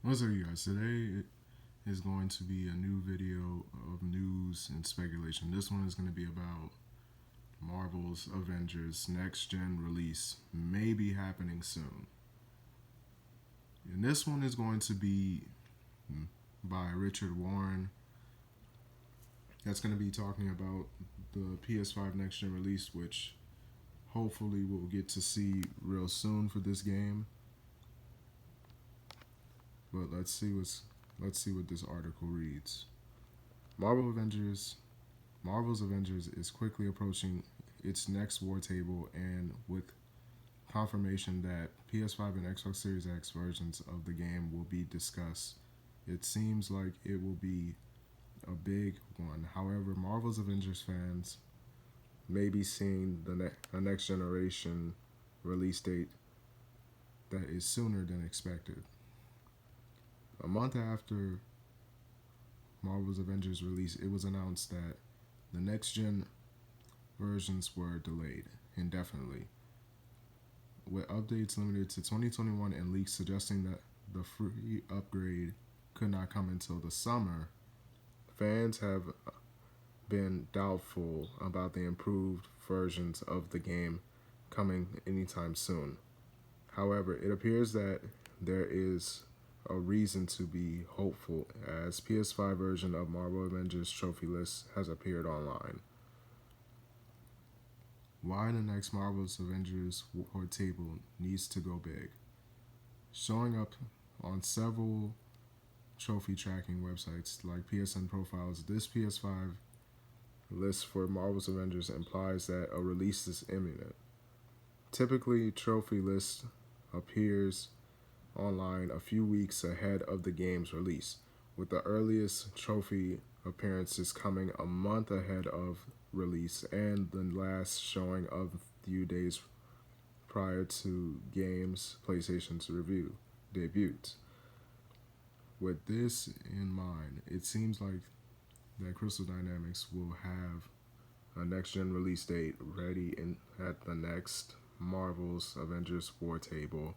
What's up, you guys? Today is going to be a new video of news and speculation. This one is going to be about Marvel's Avengers Next Gen release, may be happening soon. And this one is going to be by Richard Warren. That's going to be talking about the PS5 Next Gen release, which hopefully we'll get to see real soon for this game. But let's see what this article reads. Marvel's Avengers is quickly approaching its next war table, and with confirmation that PS5 and Xbox Series X versions of the game will be discussed, it seems like it will be a big one. However, Marvel's Avengers fans may be seeing the next generation release date that is sooner than expected. A month after Marvel's Avengers release, it was announced that the next gen versions were delayed indefinitely, with updates limited to 2021 and leaks suggesting that the free upgrade could not come until the summer. Fans have been doubtful about the improved versions of the game coming anytime soon. However, it appears that there is a reason to be hopeful, as PS5 version of Marvel Avengers trophy list has appeared online. Why the next Marvel's Avengers war table needs to go big. Showing up on several trophy tracking websites like PSN Profiles, this PS5 list for Marvel's Avengers implies that a release is imminent. Typically, trophy list appears online a few weeks ahead of the game's release, with the earliest trophy appearances coming a month ahead of release and the last showing a few days prior to game's PlayStation's review debuts. With this in mind, it seems like that Crystal Dynamics will have a next-gen release date ready at the next Marvel's Avengers War table,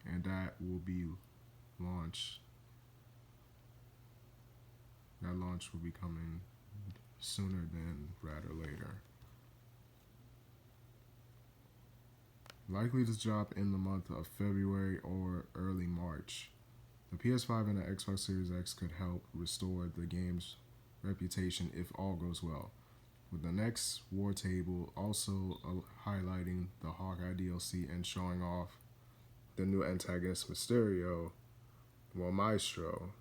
and that will be launch. That launch will be coming sooner than rather later. Likely to drop in the month of February or early March. The PS5 and the Xbox Series X could help restore the game's reputation if all goes well, with the next war table also highlighting the Hawkeye DLC and showing off the new antagonist Maestro.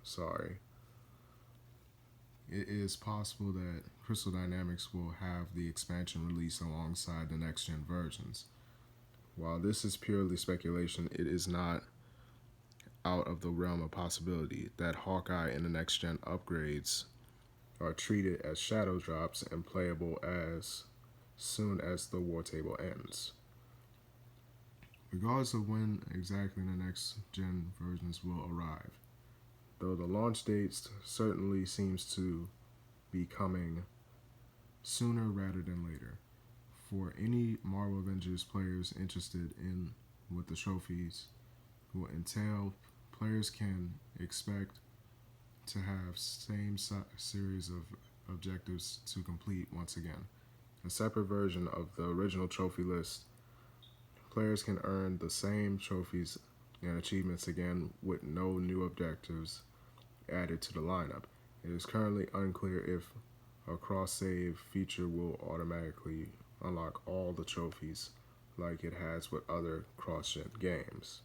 It is possible that Crystal Dynamics will have the expansion release alongside the next gen versions. While this is purely speculation, it is not out of the realm of possibility that Hawkeye and the next gen upgrades are treated as shadow drops and playable as soon as the war table ends. Regardless of when exactly the next gen versions will arrive, though the launch date certainly seems to be coming sooner rather than later. For any Marvel Avengers players interested in what the trophies will entail, players can expect to have same series of objectives to complete once again. A separate version of the original trophy list, players can earn the same trophies and achievements again with no new objectives added to the lineup. It is currently unclear if a cross-save feature will automatically unlock all the trophies like it has with other cross-gen games.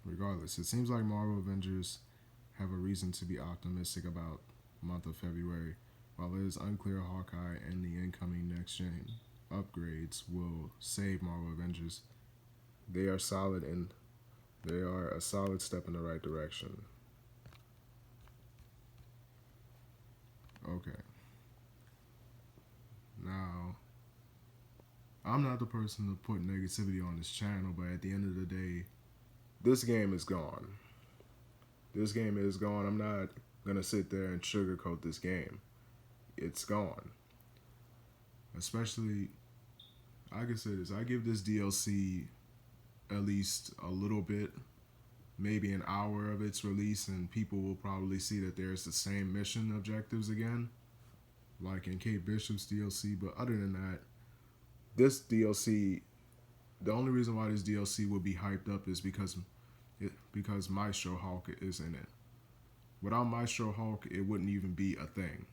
Regardless, it seems like Marvel Avengers have a reason to be optimistic about the month of February. While it is unclear Hawkeye and the incoming next-gen upgrades will save Marvel Avengers, they are a solid step in the right direction. Okay. Now, I'm not the person to put negativity on this channel, but at the end of the day, this game is gone. This game is gone. I'm not going to sit there and sugarcoat this game. It's gone. Especially, I can say this, I give this DLC at least a little bit, maybe an hour of its release, and people will probably see that there's the same mission objectives again, like in Kate Bishop's DLC. But other than that, this DLC, the only reason why this DLC would be hyped up is because Maestro Hulk is in it. Without Maestro Hulk, it wouldn't even be a thing.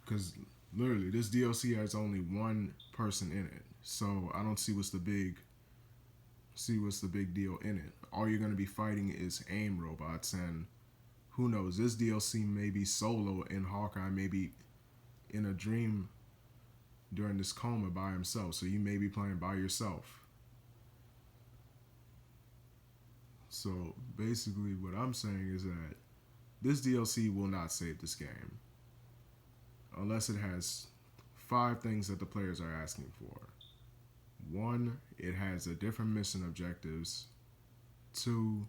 Because literally, this DLC has only one person in it, so I don't see what's the big deal in it. All you're gonna be fighting is AIM robots, and who knows? This DLC may be solo, and Hawkeye may be in a dream during this coma by himself. So you may be playing by yourself. So basically, what I'm saying is that this DLC will not save this game unless it has 5 things that the players are asking for. 1, it has a different mission objectives. 2,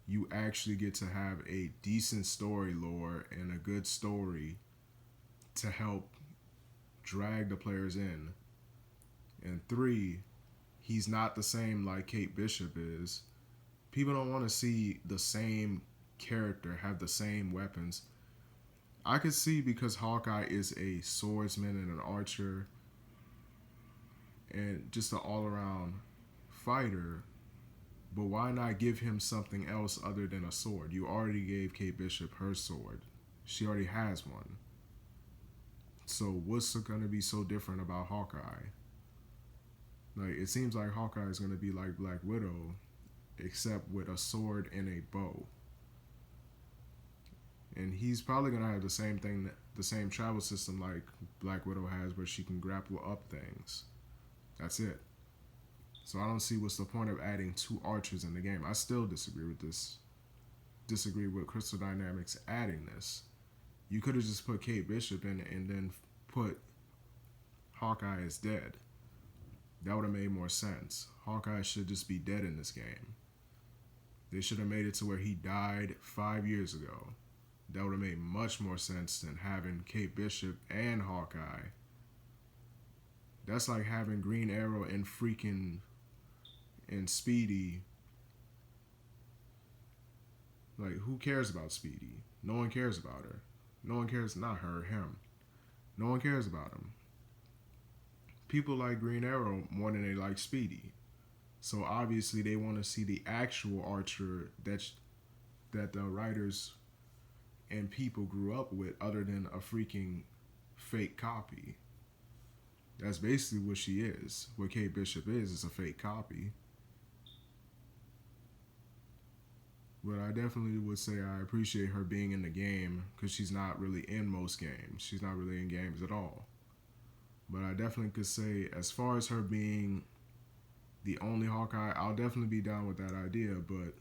you actually get to have a decent story lore and a good story to help drag the players in. And 3, he's not the same like Kate Bishop is. People don't want to see the same character have the same weapons. I could see, because Hawkeye is a swordsman and an archer and just an all-around fighter, but why not give him something else other than a sword? You already gave Kate Bishop her sword. She already has one. So what's going to be so different about Hawkeye? Like, it seems like Hawkeye is going to be like Black Widow, except with a sword and a bow. And he's probably going to have the same travel system like Black Widow has, where she can grapple up things. That's it. So I don't see what's the point of adding 2 archers in the game. I still disagree with this. Disagree with Crystal Dynamics adding this. You could have just put Kate Bishop in and then put Hawkeye as dead. That would have made more sense. Hawkeye should just be dead in this game. They should have made it to where he died 5 years ago. That would have made much more sense than having Kate Bishop and Hawkeye. That's like having Green Arrow and Speedy. Like, who cares about Speedy? No one cares about her. No one cares, not her, him. No one cares about him. People like Green Arrow more than they like Speedy. So obviously they want to see the actual Archer that the writers and people grew up with, other than a freaking fake copy. That's basically what she is. What Kate Bishop is a fake copy. But I definitely would say I appreciate her being in the game, because she's not really in most games. She's not really in games at all. But I definitely could say, as far as her being the only Hawkeye, I'll definitely be down with that idea, but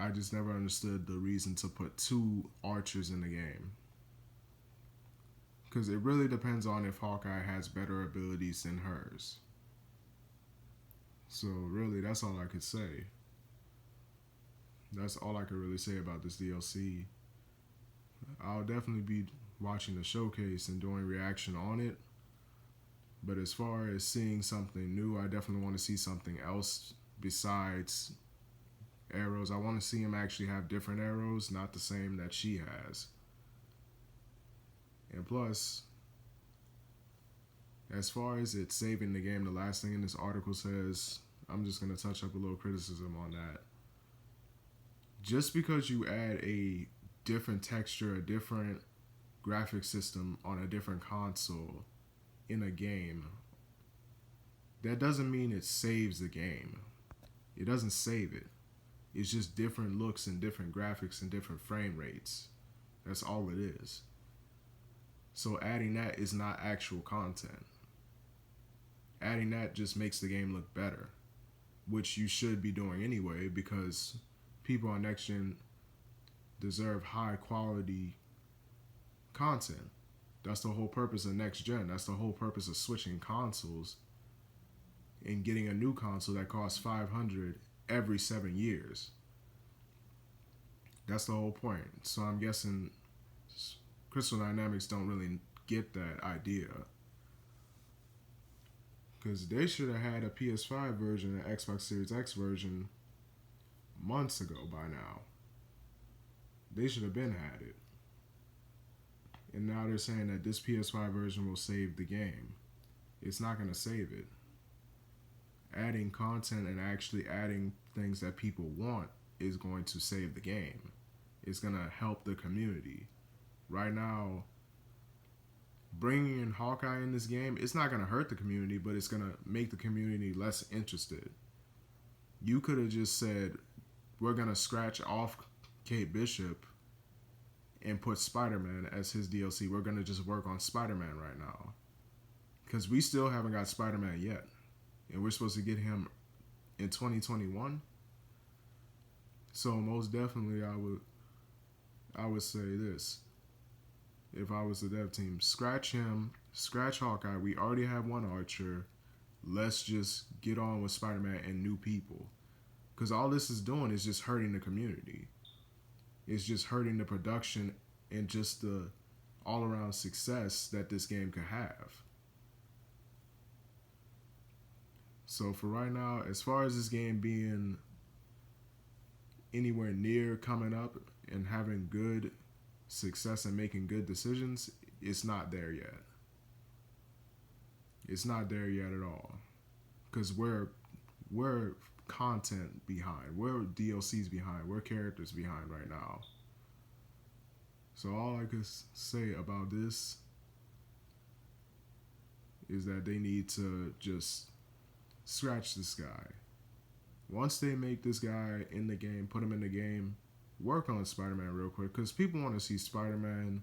I just never understood the reason to put 2 archers in the game. Because it really depends on if Hawkeye has better abilities than hers. So really, that's all I could say. That's all I could really say about this DLC. I'll definitely be watching the showcase and doing reaction on it. But as far as seeing something new, I definitely want to see something else besides arrows. I want to see him actually have different arrows, not the same that she has. And plus, as far as it saving the game, the last thing in this article says, I'm just going to touch up a little criticism on that. Just because you add a different texture, a different graphic system on a different console in a game, that doesn't mean it saves the game. It doesn't save it. It's just different looks and different graphics and different frame rates. That's all it is. So adding that is not actual content. Adding that just makes the game look better, which you should be doing anyway, because people on Next Gen deserve high quality content. That's the whole purpose of Next Gen. That's the whole purpose of switching consoles and getting a new console that costs $500 every 7 years. That's the whole point. So I'm guessing Crystal Dynamics don't really get that idea. Because they should have had a PS5 version, an Xbox Series X version months ago by now. They should have been had it. And now they're saying that this PS5 version will save the game. It's not going to save it. Adding content and actually adding things that people want is going to save the game. It's going to help the community. Right now, bringing in Hawkeye in this game, it's not going to hurt the community, but it's going to make the community less interested. You could have just said, we're going to scratch off Kate Bishop and put Spider-Man as his DLC. We're going to just work on Spider-Man right now. Because we still haven't got Spider-Man yet. And we're supposed to get him in 2021. So most definitely I would say this. If I was the dev team, scratch him, scratch Hawkeye. We already have one Archer. Let's just get on with Spider-Man and new people. Because all this is doing is just hurting the community. It's just hurting the production and just the all-around success that this game could have. So for right now, as far as this game being anywhere near coming up and having good success and making good decisions, it's not there yet. It's not there yet at all. Because we're content behind. We're DLCs behind. We're characters behind right now. So all I could say about this is that they need to just scratch this guy. Once they make this guy in the game, put him in the game, work on Spider-Man real quick. Because people want to see Spider-Man.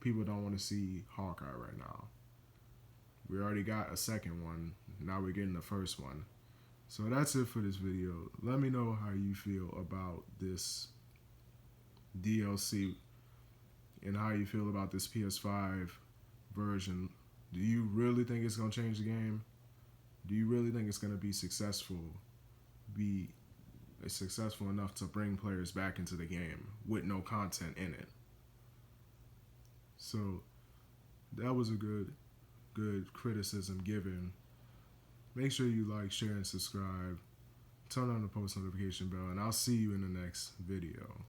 People don't want to see Hawkeye right now. We already got a second one. Now we're getting the first one. So that's it for this video. Let me know how you feel about this DLC and how you feel about this PS5 version. Do you really think it's going to change the game? Do you really think it's going to be successful enough to bring players back into the game with no content in it? So that was a good criticism given. Make sure you like, share, and subscribe. Turn on the post notification bell, and I'll see you in the next video.